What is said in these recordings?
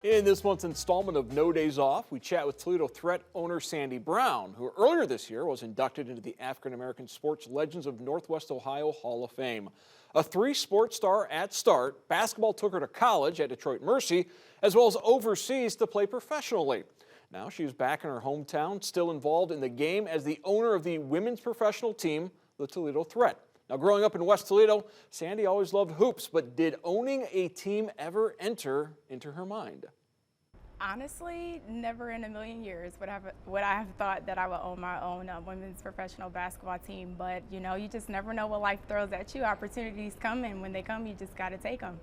In this month's installment of No Days Off, we chat with Toledo Threat owner Sandi Brown, who earlier this year was inducted into the African American Sports Legends of Northwest Ohio Hall of Fame. A three-sport star at start, basketball took her to college at Detroit Mercy, as well as overseas to play professionally. Now she's back in her hometown, still involved in the game as the owner of the women's professional team, the Toledo Threat. Now, growing up in West Toledo, Sandi always loved hoops, but did owning a team ever enter into her mind? Honestly, never in a million years would I have thought that I would own my own women's professional basketball team. But, you just never know what life throws at you. Opportunities come, and when they come, you just got to take them.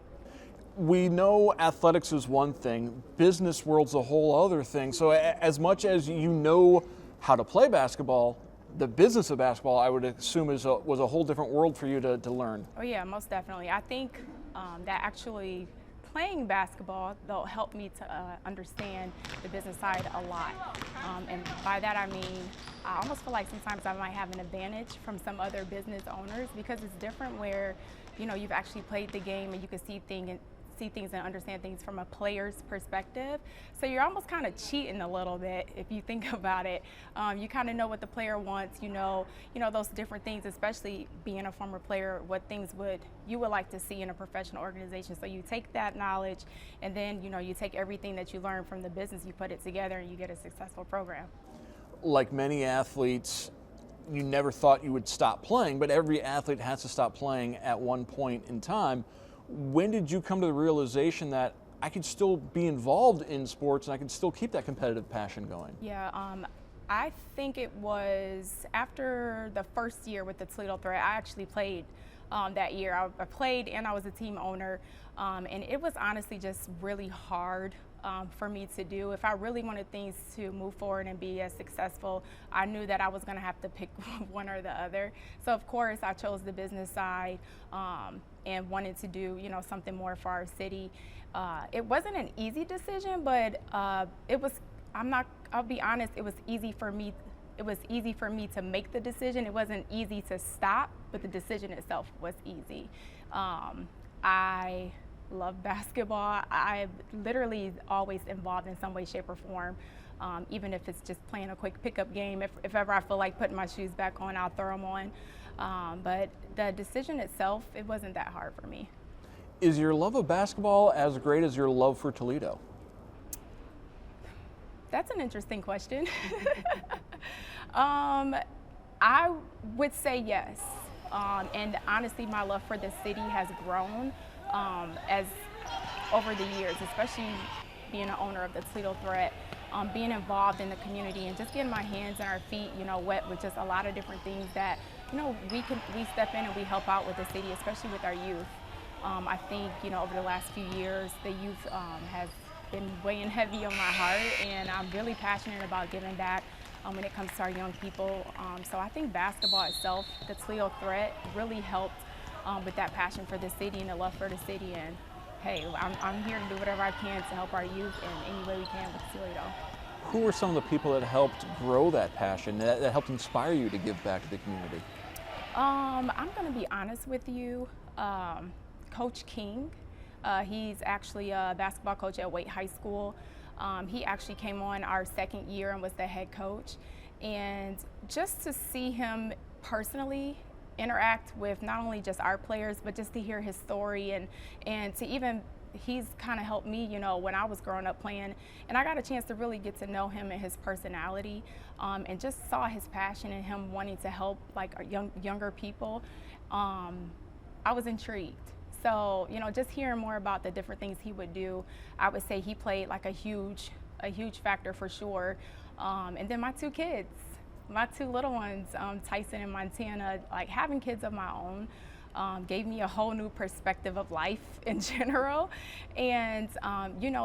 We know athletics is one thing, business world's a whole other thing. So as much as you know how to play basketball, the business of basketball, I would assume, was a whole different world for you to learn. Oh yeah, most definitely. I think that actually playing basketball, though, helped me to understand the business side a lot. And by that I mean, I almost feel like sometimes I might have an advantage from some other business owners because it's different where, you've actually played the game and you can see things and understand things from a player's perspective. So you're almost kind of cheating a little bit if you think about it. You kind of know what the player wants, those different things, especially being a former player, what things you would like to see in a professional organization. So you take that knowledge and then, you take everything that you learn from the business, you put it together and you get a successful program. Like many athletes, you never thought you would stop playing, but every athlete has to stop playing at one point in time. When did you come to the realization that I could still be involved in sports and I could still keep that competitive passion going? Yeah, I think it was after the first year with the Toledo Threat. I actually played that year. I played and I was a team owner, and it was honestly just really hard for me to do. If I really wanted things to move forward and be as successful, I knew that I was going to have to pick one or the other. So of course I chose the business side and wanted to do something more for our city. It wasn't an easy decision, but it was. I'll be honest. It was easy for me. It was easy for me to make the decision. It wasn't easy to stop, but the decision itself was easy. I love basketball. I'm literally always involved in some way, shape, or form. Even if it's just playing a quick pickup game. If ever I feel like putting my shoes back on, I'll throw them on. But the decision itself, it wasn't that hard for me. Is your love of basketball as great as your love for Toledo? That's an interesting question. I would say yes. And honestly, my love for the city has grown as over the years, especially being an owner of the Toledo Threat, being involved in the community and just getting my hands and our feet, wet with just a lot of different things that, we step in and we help out with the city, especially with our youth. I think, over the last few years, the youth has been weighing heavy on my heart, and I'm really passionate about giving back when it comes to our young people. So I think basketball itself, the Toledo Threat, really helped with that passion for the city and the love for the city. And hey, I'm here to do whatever I can to help our youth in any way we can with Toledo. Who were some of the people that helped grow that passion, that helped inspire you to give back to the community? I'm going to be honest with you. Coach King, he's actually a basketball coach at Wade High School. He actually came on our second year and was the head coach. And just to see him personally interact with not only just our players, but just to hear his story and to even, he's kind of helped me, when I was growing up playing. And I got a chance to really get to know him and his personality, and just saw his passion and him wanting to help like our younger people. I was intrigued. So, just hearing more about the different things he would do, I would say he played like a huge factor for sure. And then my two kids, my two little ones, Tyson and Montana, like having kids of my own, gave me a whole new perspective of life in general. And,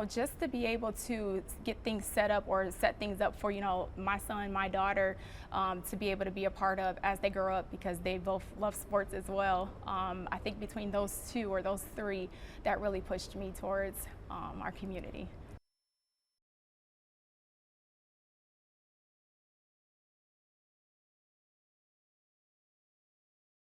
just to be able to get things set up or set things up for, my son, my daughter, to be able to be a part of as they grow up, because they both love sports as well. I think between those two or those three, that really pushed me towards our community.